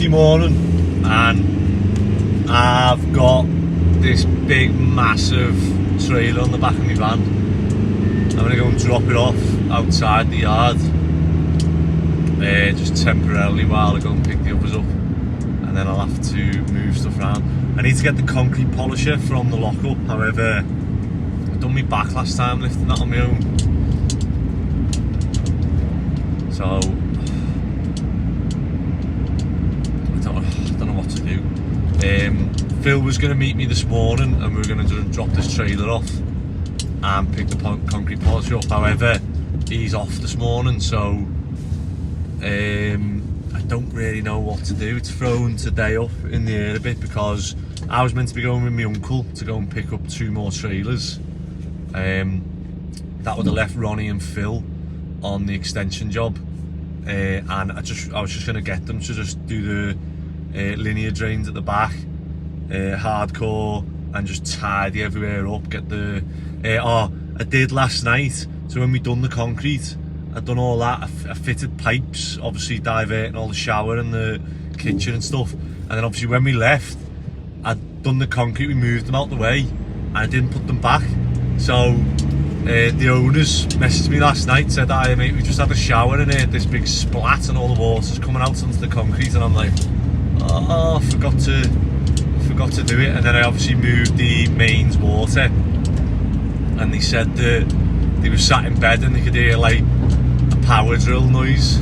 morning and I've got this big massive trailer on the back of my van. I'm going to go and drop it off outside the yard just temporarily while I go and pick the others up, and then I'll have to move stuff around. I need to get the concrete polisher from the lockup, however I done my back last time lifting that on my own, so I don't know what to do. Phil was going to meet me this morning and we were going to drop this trailer off and pick the concrete polisher up. However, he's off this morning, so I don't really know what to do. It's thrown today up in the air a bit because I was meant to be going with my uncle to go and pick up 2 more trailers. That would have left Ronnie and Phil on the extension job, and I was just going to get them to just do the linear drains at the back, hardcore, and just tidy everywhere up. Get the I did last night, so when we done the concrete, I'd done all that. I fitted pipes, obviously diverting all the shower and the kitchen and stuff, and then obviously when we left, I'd done the concrete, we moved them out the way and I didn't put them back. So the owners messaged me last night, said, "Hi mate, we just had a shower and this big splat and all the water's coming out onto the concrete," and I'm like, oh, I forgot to do it. And then I obviously moved the mains water, and they said that they were sat in bed and they could hear like a power drill noise,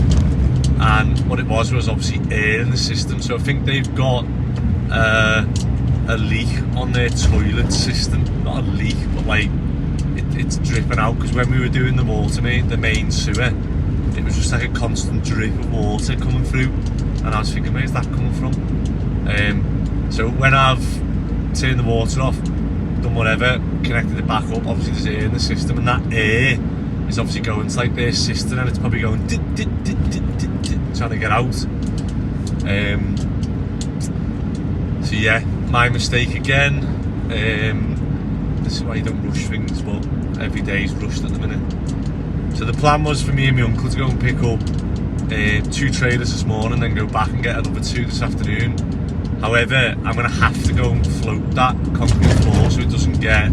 and what it was obviously air in the system. So I think they've got a leak on their toilet system. Not a leak, but like it's dripping out, because when we were doing the water main, the main sewer, it was just like a constant drip of water coming through, and I was thinking, where's that coming from? So when I've turned the water off, done whatever, connected it back up, obviously there's air in the system, and that air is obviously going to like their system, and it's probably going trying to get out. So yeah, my mistake again. This is why you don't rush things, but every day is rushed at the minute. So the plan was for me and my uncle to go and pick up 2 trailers this morning, then go back and get another 2 this afternoon. However, I'm going to have to go and float that concrete floor so it doesn't get,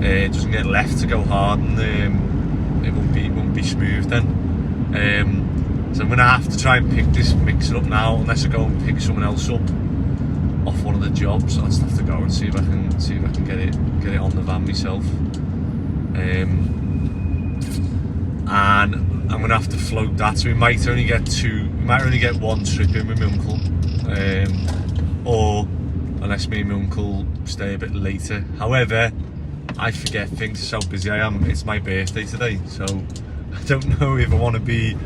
it doesn't get left to go hard, and it won't be smooth then. So I'm going to have to try and mix it up now, unless I go and pick someone else up off one of the jobs. I'll just have to go and see if I can get it on the van myself. And I'm gonna have to float that, so we might only get 1 trip in with my uncle, or unless me and my uncle stay a bit later. However, I forget things, it's how busy I am. It's my birthday today, so I don't know if I want to be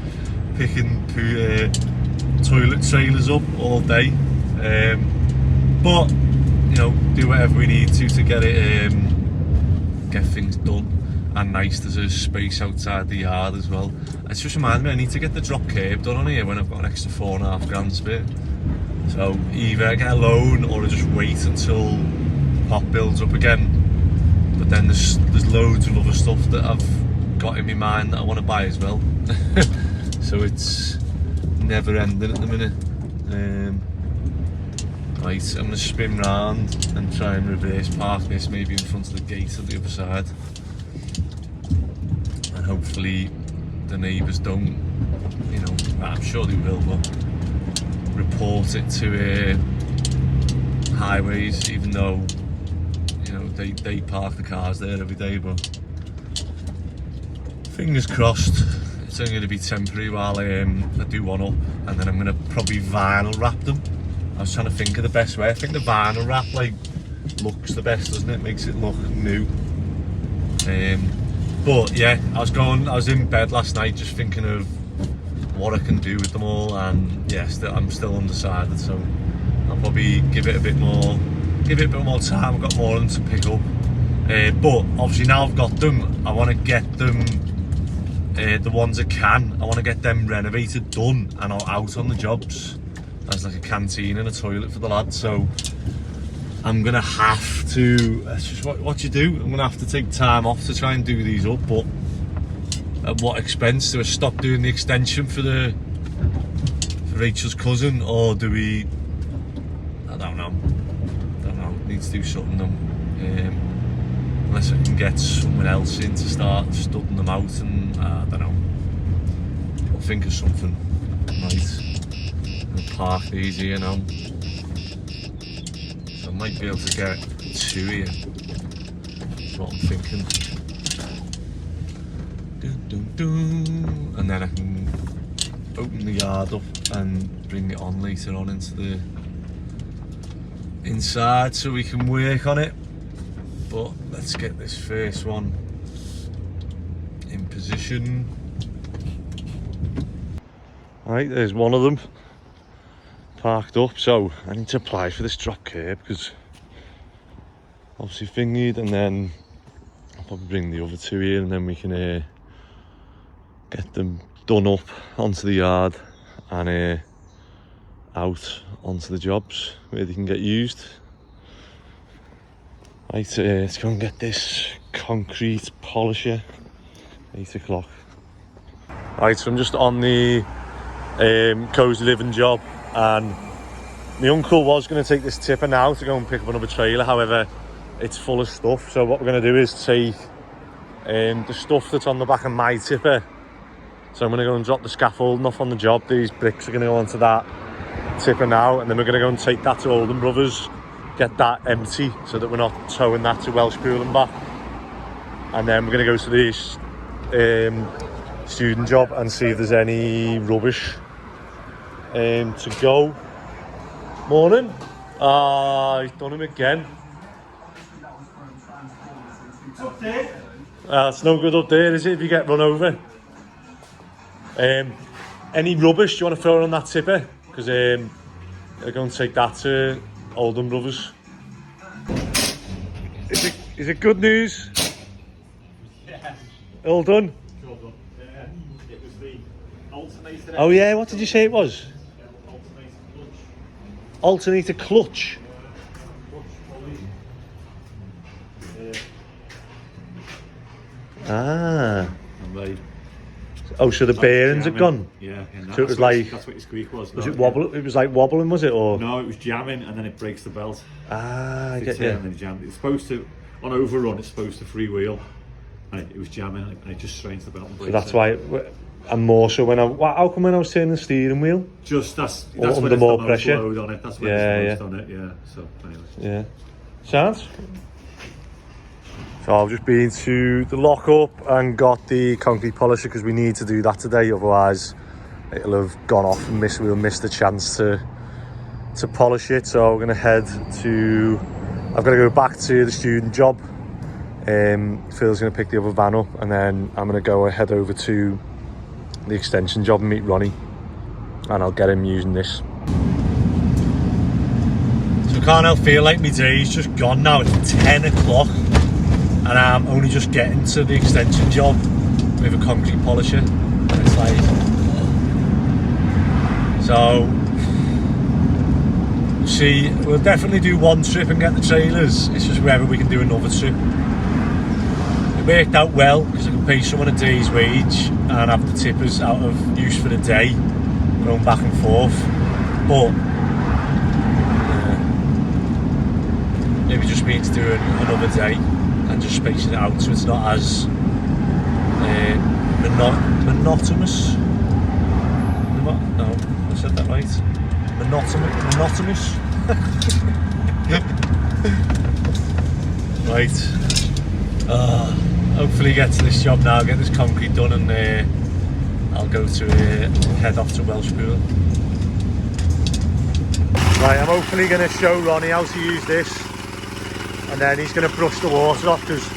picking toilet trailers up all day, but do whatever we need to get it, get things done. And nice, there's a space outside the yard as well. It's just reminded me I need to get the drop curb done on here when I've got an extra £4.5 grand spare. So either get a loan or I just wait until the pot builds up again. But then there's loads of other stuff that I've got in my mind that I want to buy as well. So it's never ending at the minute. Right, I'm going to spin round and try and reverse park this, maybe in front of the gate on the other side. And hopefully the neighbours don't, I'm sure they will, but report it to highways, even though, they park the cars there every day. But fingers crossed, it's only going to be temporary while I do one up, and then I'm going to probably vinyl wrap them. I was trying to think of the best way. I think the vinyl wrap looks the best, doesn't it? Makes it look new. But yeah, I was in bed last night just thinking of what I can do with them all, and yeah, I'm still undecided, so I'll probably give it a bit more time. I've got more of them to pick up, but obviously now I've got them, I want to get them, the ones I can, I want to get them renovated, done, and out on the jobs as like a canteen and a toilet for the lads. So I'm gonna have to, that's just what you do, I'm gonna have to take time off to try and do these up, but at what expense? Do I stop doing the extension for Rachel's cousin, or do we? I don't know. Need to do something unless I can get someone else in to start studding them out, and I don't know. I'll think of something. Right. I'll park these here now. So I might be able to get 2 here. That's what I'm thinking. And then I can open the yard up and bring it on later on into the inside so we can work on it. But let's get this first one in position. Right, there's one of them parked up, so I need to apply for this drop curb because obviously thingied, and then I'll probably bring the other 2 here, and then we can get them done up onto the yard and out onto the jobs where they can get used. Right, let's go and get this concrete polisher. 8 o'clock. Right, so I'm just on the cozy living job, and my uncle was going to take this tipper now to go and pick up another trailer. However, it's full of stuff, so what we're going to do is take the stuff that's on the back of my tipper. So I'm going to go and drop the scaffolding off on the job. These bricks are going to go onto that tipper now, and then we're going to go and take that to Bowden Brothers, get that empty so that we're not towing that to Welshpool and back. And then we're going to go to this student job and see if there's any rubbish to go. Morning. He's done him again. Up there. It's no good up there, is it, if you get run over? Any rubbish, do you want to throw it on that tipper? Because they're going to take that to Bowden Brothers. Is it good news? Yeah. All done? All done. It was the alternator. Oh yeah, what did you say it was? Alternator clutch. Alternator clutch? Ah. Oh, so the bearings had gone? Yeah. So it was like... That's what your squeak was. Was it wobble? It was like wobbling, was it? Or? No, it was jamming and then it breaks the belt. Ah, I get And then you. it jammed. It's supposed to, on overrun, it's supposed to freewheel. And it was jamming and it just strains the belt and breaks So that's it. why... And more so when how come when I was turning the steering wheel? Just, that's under when it's more the most pressure. load on it. That's when it's the most on it, yeah. So, anyway. Yeah. Sounds? So I've just been to the lock-up and got the concrete polisher because we need to do that today, otherwise it'll have gone off and we'll miss the chance to polish it. So we're going to head to... I've got to go back to the student job. Phil's going to pick the other van up, and then I'm going to go head over to the extension job and meet Ronnie, and I'll get him using this. So I can't help feel like my day's just gone now. It's 10 o'clock and I'm only just getting to the extension job with a concrete polisher, and it's like, so see, we'll definitely do one trip and get the trailers. It's just whether we can do another trip. It worked out well because I can pay someone a day's wage and have the tippers out of use for the day, going back and forth. But maybe just means doing another day and just spacing it out so it's not as monotonous. No, I said that right. Monotonous. Right. Hopefully get to this job now, get this concrete done, and I'll go to head off to Welshpool. Right, I'm hopefully going to show Ronnie how to use this, and then he's going to brush the water off because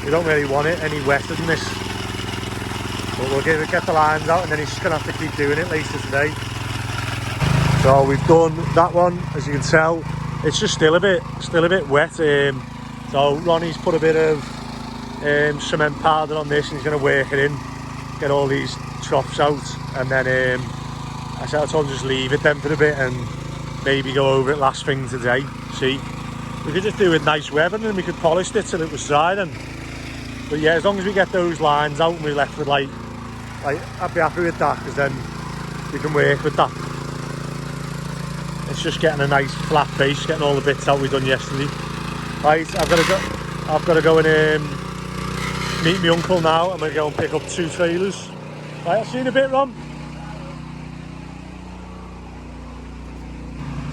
we don't really want it any wetter than this. But we'll get the lines out, and then he's just going to have to keep doing it later today. So we've done that one, as you can tell. It's just still a bit wet. So Ronnie's put a bit of cement powder on this, and he's going to work it in, get all these troughs out, and then I told him just leave it then for a bit and maybe go over it last thing today. See, we could just do it nice weather and then we could polish it till it was dry then. But yeah, as long as we get those lines out and we're left with like I'd be happy with that, because then we can work with that. It's just getting a nice flat base, getting all the bits out we done yesterday. Right, I've got to go and meet my uncle now. I'm going to go and pick up 2 trailers. Right, I'll see you in a bit, Ron.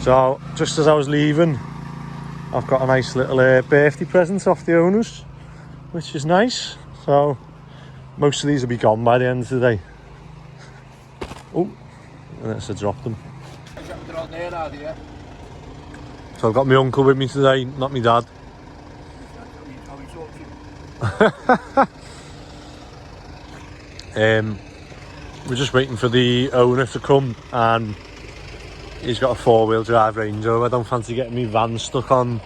So, just as I was leaving, I've got a nice little birthday present off the owners, which is nice. So, most of these will be gone by the end of the day. Oh, unless I dropped them. So I've got my uncle with me today, not my dad. We're just waiting for the owner to come, and he's got a 4-wheel drive Range Rover. I don't fancy getting my van stuck on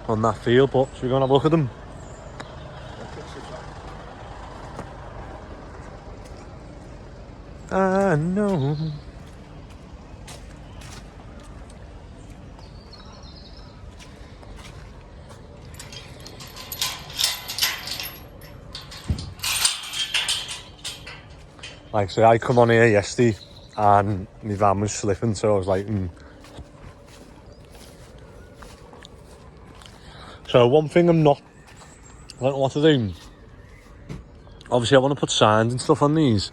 on that field, but should we go and have a look at them? I know. Like, so I come on here yesterday and my van was slipping, so I was like, So one thing I don't know what to do. Obviously I want to put signs and stuff on these,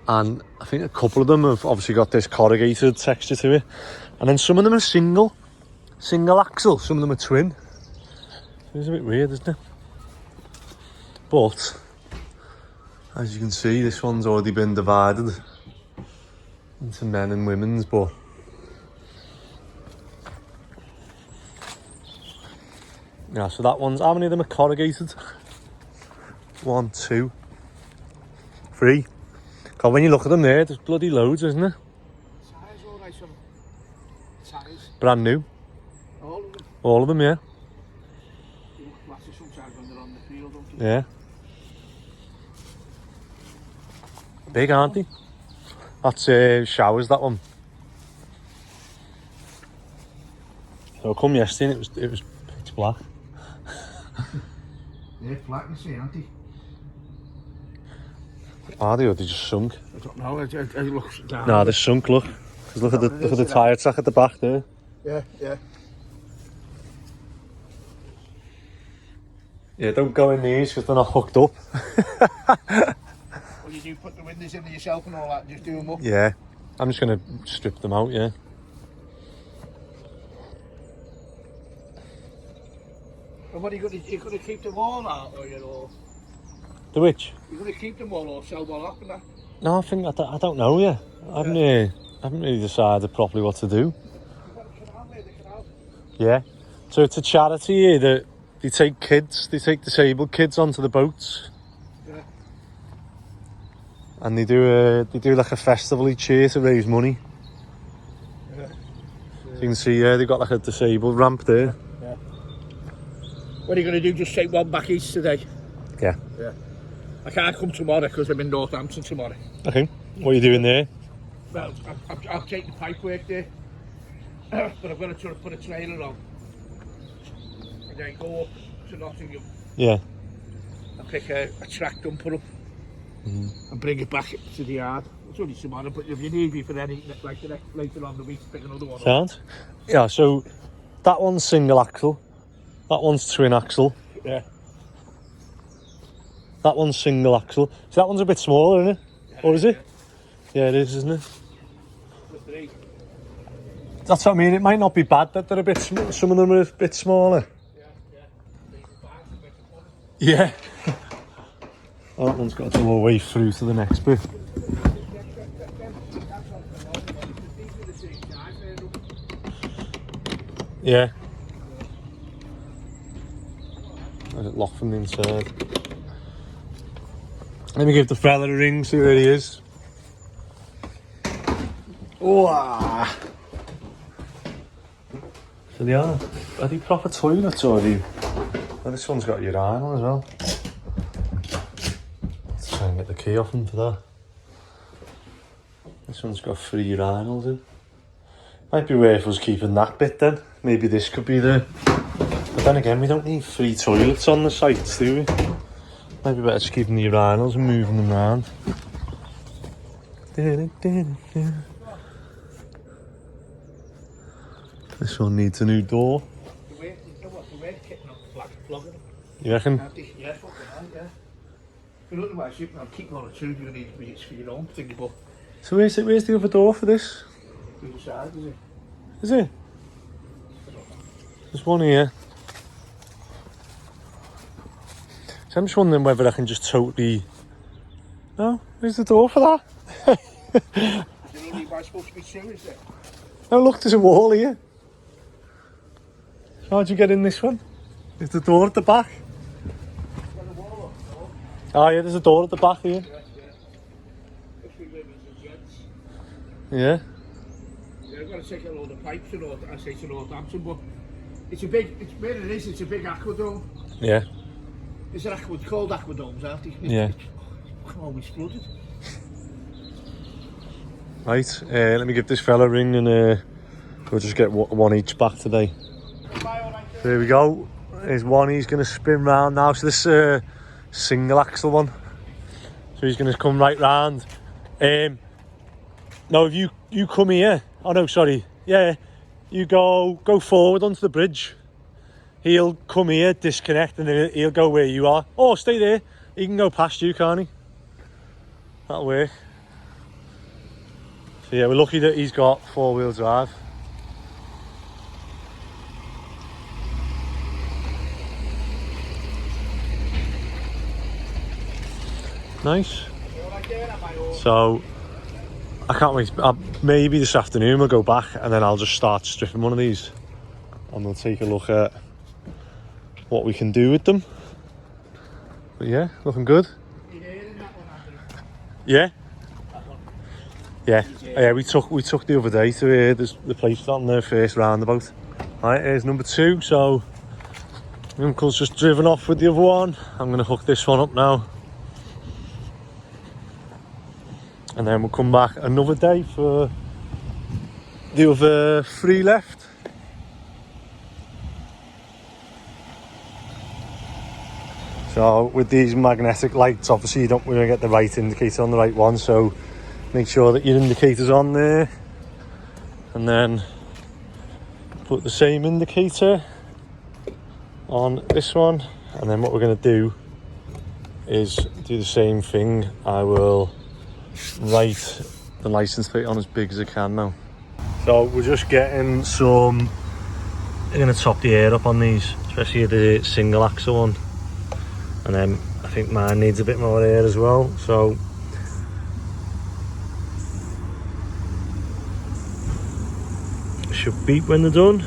and I think a couple of them have obviously got this corrugated texture to it, and then some of them are single axle, some of them are twin. It's a bit weird, isn't it? But as you can see, this one's already been divided into men and women's, but yeah, so that one's, how many of them are corrugated? 1, 2, 3. God, when you look at them there, there's bloody loads, isn't there? Brand new. All of them, yeah. Yeah. Big, aren't they? That's showers, that one. So I come yesterday and it was pitch black. They're flat, you see, aren't they? Are they, or they just sunk? I don't know, it looks down. No, they're sunk, look. Because look at the tyre track at the back there. Yeah, yeah. Yeah, don't go in these because they're not hooked up. Well, you do put the windows in yourself and all that, and just do them up. Yeah, I'm just going to strip them out, yeah. And what are you going to keep them all out, or you're all... The which? You're going to keep them all or sell one off and that? No, I don't know yet. I haven't really decided properly what to do. You've got a canal there, the canal. Yeah. So it's a charity here that they take disabled kids onto the boats. Yeah. And they do like a festival each year to raise money. Yeah. So you can see, they've got like a disabled ramp there. Yeah. What are you going to do, just take one back each today? Yeah. Yeah. I can't come tomorrow because I'm in Northampton tomorrow. Okay. What are you doing there? Well, I'll take the pipe work there. But I've got to try to put a trailer on. And then go up to Nottingham. Yeah. And pick a track dumper up. And bring it back to the yard. It's only tomorrow, but if you need me for any, like the next, later on the week, pick another one up. Sound? Yeah, so that one's single axle. That one's twin axle. Yeah. That one's single axle. So that one's a bit smaller, isn't it? Yeah, Or is it? Yeah, it is, isn't it? The 3. That's what I mean. It might not be bad that they're a bit. Some of them are a bit smaller. Yeah. Oh, that one's got to go all the way through to the next bit. Yeah. Is it locked from the inside? Let me give the fella a ring, see where he is. Oh, so they are they proper toilets, or are they? Oh, this one's got a urinal as well. Let's try and get the key off him for that. This one's got 3 urinals in. Might be worth us keeping that bit then. Maybe this could be the... But then again, we don't need 3 toilets on the sites, do we? Maybe better just keeping the urinals and moving them around. This one needs a new door. The way, you know what, the way kicking up the flag, flogging them. You reckon? Yeah, fucking hell, yeah. But otherwise, you can keep on a tube, you need to be for your own thing, but So where's the other door for this? to the side, is it? Is it? There's one here. So I'm just wondering whether I can just totally... No, where's the door for that? You know, why supposed to be two, is it? Oh look, there's a wall here. How'd you get in this one? There's the door at the back. Oh yeah, there's a door at the back here. Yeah. Yeah, I've got to take a load of pipes and all, I say to Northampton, but it's a big, it's where it is, it's a big aquadome. Yeah. It's an called aquadomes, aren't they? Yeah. It's always flooded. Right, let me give this fella a ring and we'll just get one each back today. There we go. There's one, he's going to spin round now. So this single axle one. So he's going to come right round. No, if you come here. Oh no, sorry. Yeah, you go forward onto the bridge. He'll come here, disconnect, and then he'll go where you are. Oh, stay there. He can go past you, can't he? That'll work. So yeah, we're lucky that he's got 4-wheel drive. Nice. So I can't wait. Maybe this afternoon we'll go back and then I'll just start stripping one of these and we'll take a look at what we can do with them. But yeah, looking good. Yeah. Yeah, we took the other day to the place on the first roundabout. Right, here's number 2. So my uncle's just driven off with the other one. I'm going to hook this one up now. And then we'll come back another day for the other 3 left. So with these magnetic lights, obviously you don't want to get the right indicator on the right one, so make sure that your indicator's on there. And then put the same indicator on this one. And then what we're going to do is do the same thing. I will write the license plate on as big as I can now. So we're just getting some, I'm going to top the air up on these, especially the single axle one. And then I think mine needs a bit more air as well, so should beep when they're done.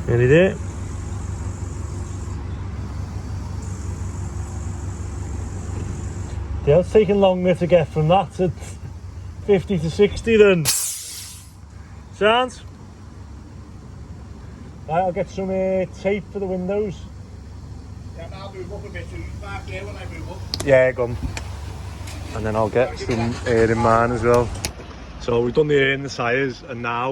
Nearly there. Yeah, it's taking longer to get from that to 50 to 60 then. Sounds? Right, I'll get some tape for the windows. Yeah, I'll move up a bit, so you park there when I move up. Yeah, go on. And then I'll get some air in mine as well. So we've done the air in the tyres, and now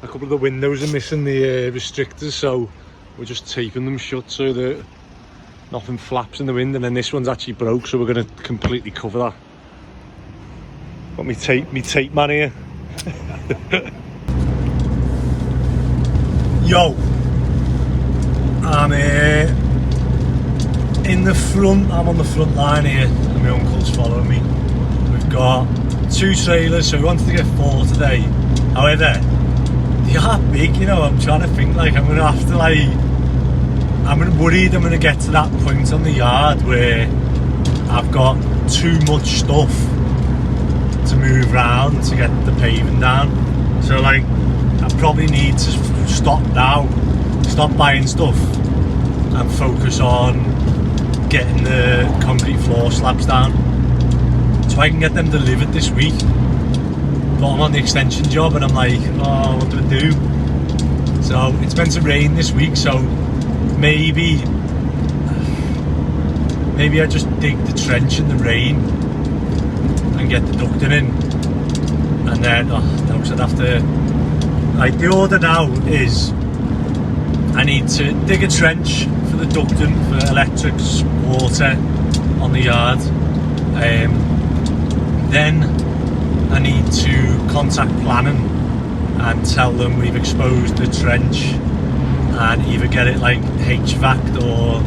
a couple of the windows are missing the restrictors, so we're just taping them shut so that nothing flaps in the wind. And then this one's actually broke, so we're going to completely cover that. Got me tape man here. Yo, I'm in the front. I'm on the front line here, and my uncle's following me. We've got 2 trailers, so we wanted to get 4 today. However, they are big, you know. I'm trying to think, like, I'm gonna have to, like, I'm worried I'm gonna get to that point on the yard where I've got too much stuff to move around to get the paving down. So, like, I probably need to stop now, stop buying stuff and focus on getting the concrete floor slabs down so I can get them delivered this week. But I'm on the extension job and I'm like, oh, what do I do? So it's meant to rain this week, so maybe I just dig the trench in the rain and get the ducting in, and then no, so I'd have to, like, the order now is need to dig a trench for the ducting for electrics, water on the yard. Then I need to contact planning and tell them we've exposed the trench and either get it like HVAC'd or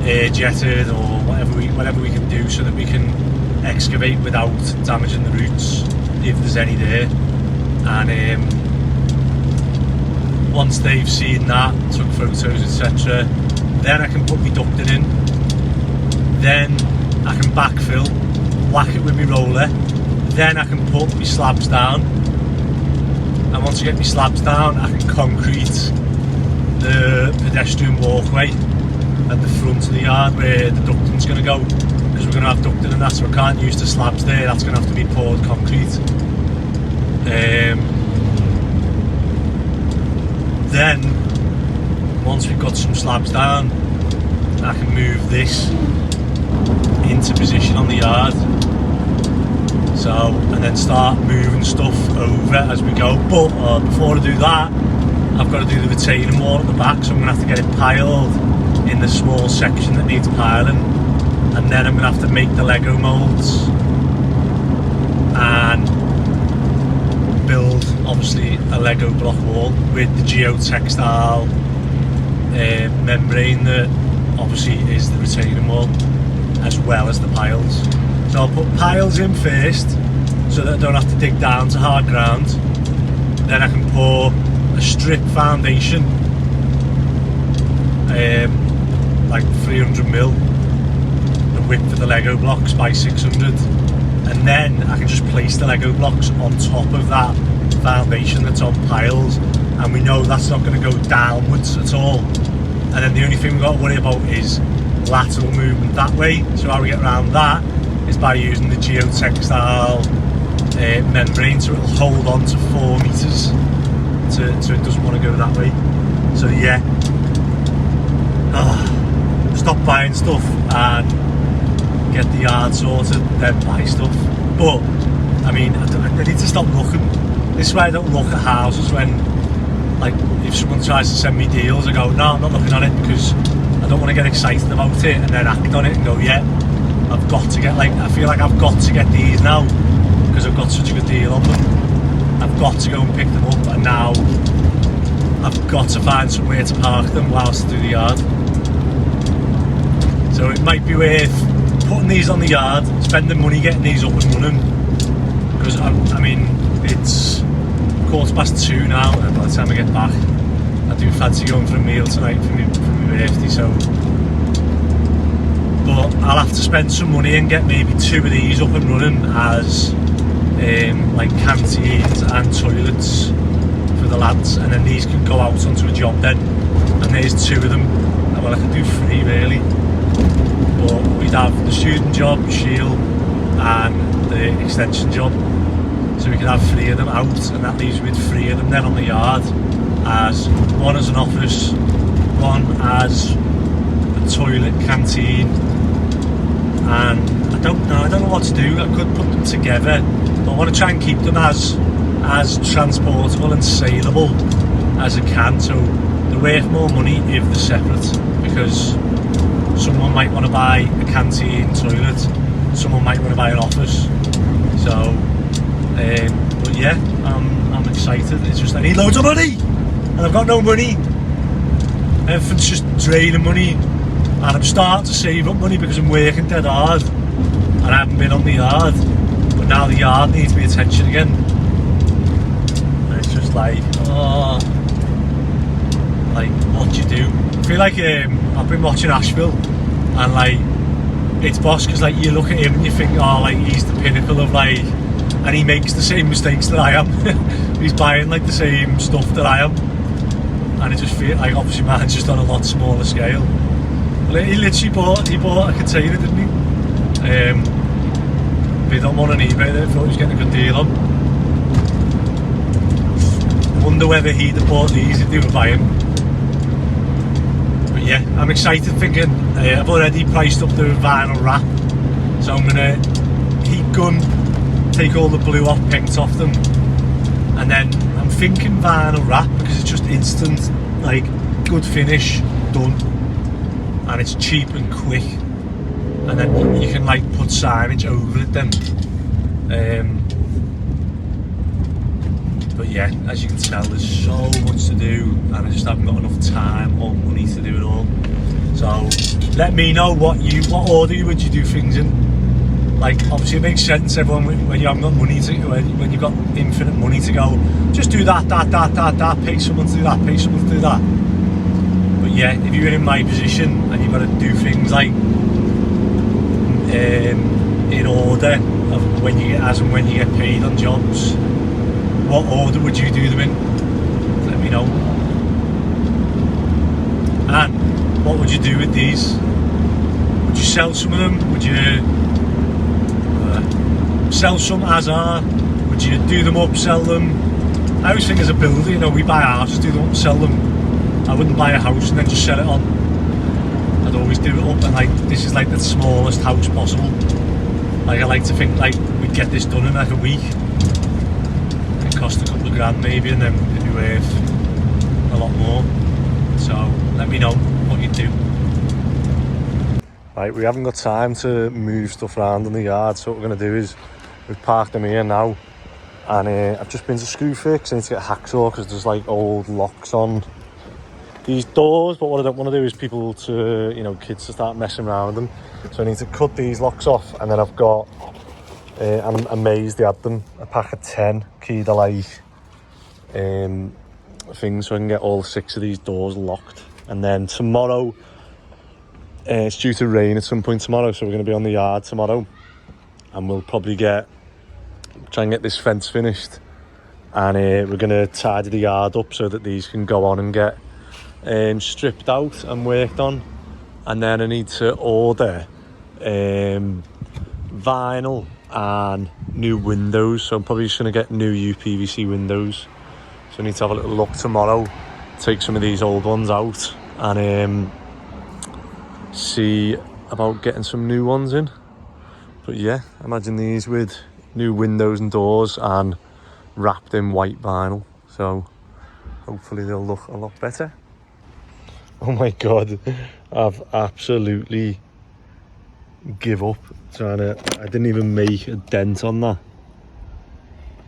air jetted or whatever we can do so that we can excavate without damaging the roots if there's any there. And once they've seen that, took photos, etc., then I can put my ducting in. Then I can backfill, whack it with my roller. Then I can put my slabs down. And once I get my slabs down, I can concrete the pedestrian walkway at the front of the yard where the ducting's going to go, because we're going to have ducting and that, so I can't use the slabs there. That's going to have to be poured concrete. Then once we've got some slabs down, I can move this into position on the yard, so, and then start moving stuff over as we go. But before I do that, I've got to do the retaining wall at the back, so I'm going to have to get it piled in the small section that needs piling, and then I'm going to have to make the Lego molds and build obviously a Lego block wall with the geotextile membrane that obviously is the retaining wall, as well as the piles. So I'll put piles in first so that I don't have to dig down to hard ground. Then I can pour a strip foundation, like 300mm, the width of the Lego blocks by 600, and then I can just place the Lego blocks on top of that foundation that's on piles, and we know that's not going to go downwards at all. And then the only thing we've got to worry about is lateral movement that way. So how we get around that is by using the geotextile membrane, so it'll hold on to 4 meters, so it doesn't want to go that way. So yeah, stop buying stuff and get the yard sorted, then buy stuff. But I mean, I need to stop looking. This is why I don't look at houses when, like, if someone tries to send me deals, I go, no, I'm not looking at it, because I don't want to get excited about it and then act on it and go, yeah, I've got to get, like, I feel like I've got to get these now because I've got such a good deal on them. I've got to go and pick them up, and now I've got to find somewhere to park them whilst I do the yard. So it might be worth putting these on the yard, spending money getting these up and running, because I mean, it's 2:15 now, and by the time I get back, I do fancy going for a meal tonight for my birthday. So, but I'll have to spend some money and get maybe 2 of these up and running as like canteens and toilets for the lads, and then these can go out onto a job then, and there's 2 of them. Well, I could do 3 really, but we'd have the student job, shield, and the extension job, so we could have 3 of them out, and that leaves me with 3 of them then on the yard, as one as an office, one as a toilet, canteen, and I don't know what to do. I could put them together, but I want to try and keep them as transportable and saleable as I can, so they're worth more money if they're separate, because someone might want to buy a canteen, toilet, someone might want to buy an office. So but yeah, I'm excited. It's just I need loads of money, and I've got no money. Everything's just draining money, and I'm starting to save up money because I'm working dead hard, and I haven't been on the yard. But now the yard needs my attention again, and it's just like, oh, like what do you do? I feel like I've been watching Asheville, and like it's boss, because like you look at him and you think, oh, like he's the pinnacle of like. And he makes the same mistakes that I am. He's buying like the same stuff that I am, and it just feels like obviously mine's just on a lot smaller scale. He literally bought a container, didn't he? Bid on one on eBay that I thought he was getting a good deal on. I wonder whether he'd have bought these if they were buying. But yeah, I'm excited, thinking I've already priced up the vinyl wrap, so I'm gonna heat gun, take all the blue paint off them, and then I'm thinking vinyl wrap because it's just instant like good finish, done, and it's cheap and quick, and then you can like put signage over it then. But yeah, as you can tell, there's so much to do, and I just haven't got enough time or money to do it all. So let me know what order would you do things in. Like, obviously it makes sense, everyone, when you haven't got money to, when you've got infinite money to go, just do that, pay someone to do that, pay someone to do that. But yeah, if you're in my position and you've got to do things like in order of when you get paid on jobs, what order would you do them in? Let me know. And what would you do with these? Would you sell some of them? Would you sell some as are? Would you do them up, sell them? I always think as a builder, you know, we buy houses, do them up, sell them. I wouldn't buy a house and then just sell it on. I'd always do it up, and like, this is like the smallest house possible. Like, I like to think like we'd get this done in like a week. It cost a couple of grand maybe, and then it'd be worth a lot more. So let me know what you do. Right, we haven't got time to move stuff around in the yard, so what we're going to do is we've parked them here now, and I've just been to Screwfix. I need to get a hacksaw because there's like old locks on these doors, but what I don't want to do is people to, you know, kids to start messing around with them. So I need to cut these locks off, and then I've got, I'm amazed they had them, a pack of 10 key to like things, so I can get all 6 of these doors locked. And then tomorrow, it's due to rain at some point tomorrow, so we're going to be on the yard tomorrow, and we'll probably try and get this fence finished, and we're going to tidy the yard up so that these can go on and get stripped out and worked on. And then I need to order vinyl and new windows, so I'm probably just going to get new UPVC windows. So I need to have a little look tomorrow, take some of these old ones out, and see about getting some new ones in. But yeah, imagine these with new windows and doors and wrapped in white vinyl, so hopefully they'll look a lot better. Oh my god, I've absolutely give up trying to, I didn't even make a dent on that.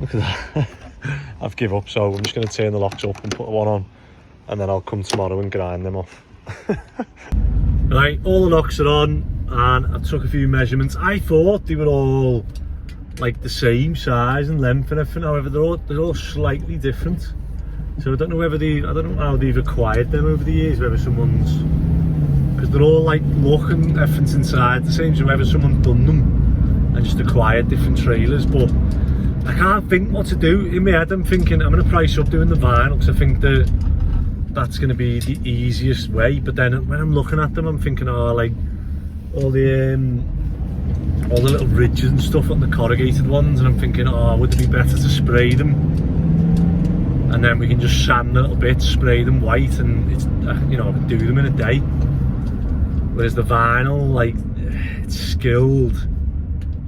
Look at that. I've give up, so I'm just going to turn the locks up and put one on, and then I'll come tomorrow and grind them off. Right, all the locks are on, and I took a few measurements. I thought they were all like the same size and length and everything, however they're all slightly different. So I don't know how they've acquired them over the years, whether someone's, because they're all like look and everything's inside the same, so whether someone's done them and just acquired different trailers. But I can't think what to do. In my head I'm thinking I'm going to price up doing the vinyl, because I think that's going to be the easiest way. But then when I'm looking at them, I'm thinking, oh, like all the little ridges and stuff on the corrugated ones, and I'm thinking, oh, would it be better to spray them? And then we can just sand a little bit, spray them white, and it's, you know, I can do them in a day. Whereas the vinyl, like, it's skilled,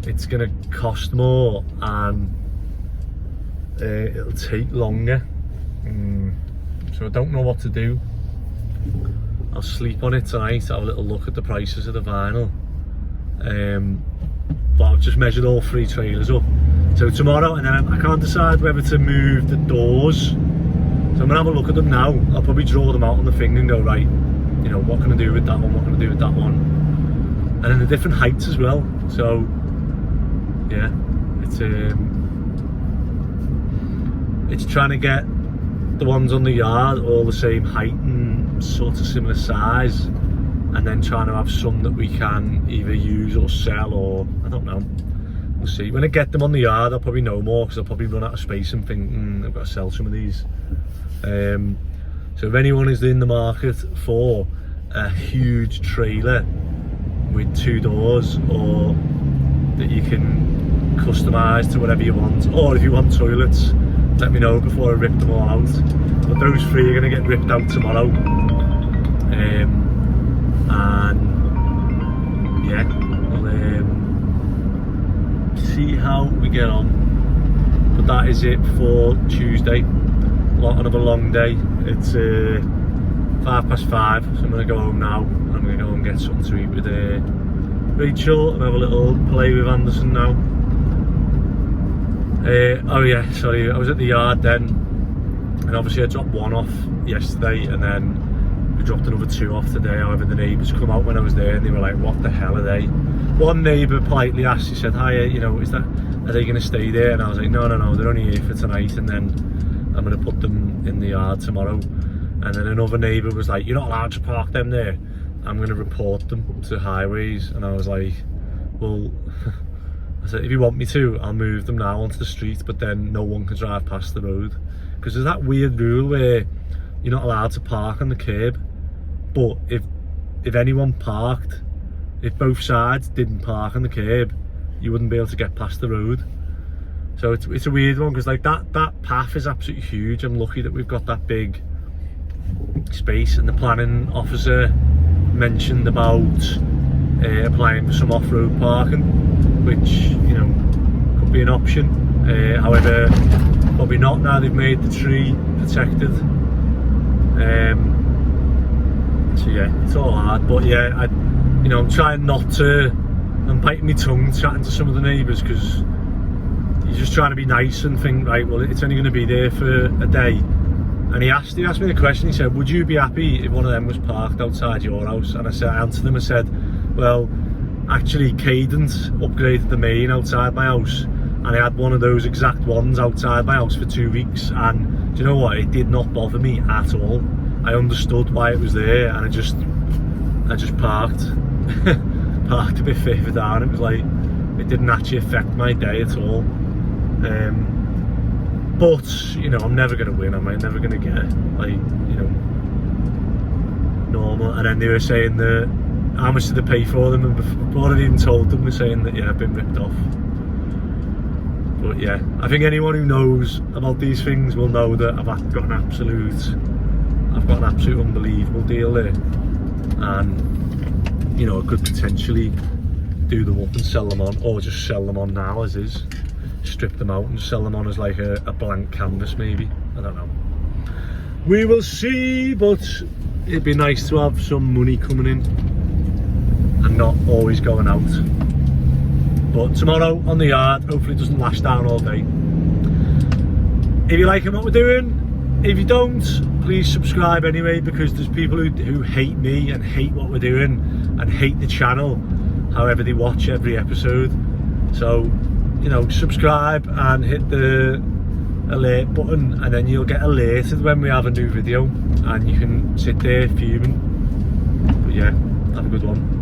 it's gonna cost more, and it'll take longer. So I don't know what to do. I'll sleep on it tonight, have a little look at the prices of the vinyl. But I've just measured all 3 trailers up. So tomorrow, and then I can't decide whether to move the doors. So I'm gonna have a look at them now. I'll probably draw them out on the thing and go, right, you know, what can I do with that one, what can I do with that one? And then the different heights as well. So yeah, it's trying to get the ones on the yard all the same height and sort of similar size, and then trying to have some that we can either use or sell, or I don't know. We'll see. When I get them on the yard, I'll probably know more, because I'll probably run out of space and think, I've got to sell some of these. So if anyone is in the market for a huge trailer with 2 doors, or that you can customise to whatever you want, or if you want toilets, let me know before I rip them all out. But those 3 are going to get ripped out tomorrow. And yeah, we'll see how we get on. But that is it for Tuesday. Another long day. It's 5:05, so I'm going to go home now. I'm going to go and get something to eat with Rachel and have a little play with Anderson now. Oh yeah, sorry, I was at the yard then, and obviously I dropped one off yesterday and then we dropped another 2 off today. However, the neighbours come out when I was there and they were like, what the hell are they? One neighbour politely asked, he said, hi, you know, are they going to stay there? And I was like, no, they're only here for tonight, and then I'm going to put them in the yard tomorrow. And then another neighbour was like, you're not allowed to park them there, I'm going to report them to highways. And I was like, well, I said, if you want me to, I'll move them now onto the street, but then no one can drive past the road. Because there's that weird rule where you're not allowed to park on the curb, but if anyone parked, if both sides didn't park on the curb, you wouldn't be able to get past the road. So it's a weird one, because like that path is absolutely huge. I'm lucky that we've got that big space, and the planning officer mentioned about applying for some off-road parking, which, you know, could be an option. However, probably not now they've made the tree protected. So yeah, it's all hard, but yeah, I'm trying not to. I'm biting my tongue chatting to some of the neighbours, because you're just trying to be nice and think, right, well, it's only going to be there for a day. And he asked me the question, he said, would you be happy if one of them was parked outside your house? And I answered him, I said, well, actually Cadence upgraded the main outside my house, and I had one of those exact ones outside my house for 2 weeks, and do you know what, it did not bother me at all. I understood why it was there, and I just parked parked a bit further down. It was like, it didn't actually affect my day at all. But, you know, I'm never going to win, am I? Never going to get, like, you know, normal. And then they were saying that, how much did they pay for them? And before I'd even told them, they're saying that, yeah, I've been ripped off. But yeah, I think anyone who knows about these things will know that I've got an absolute unbelievable deal there. And, you know, I could potentially do them up and sell them on, or just sell them on now as is. Strip them out and sell them on as like a blank canvas, maybe. I don't know. We will see, but it'd be nice to have some money coming in and not always going out. But tomorrow on the yard, hopefully it doesn't lash down all day. If you're liking what we're doing, if you don't, please subscribe anyway, because there's people who hate me and hate what we're doing and hate the channel. However, they watch every episode. So, you know, subscribe and hit the alert button, and then you'll get alerted when we have a new video, and you can sit there fuming. But yeah, have a good one.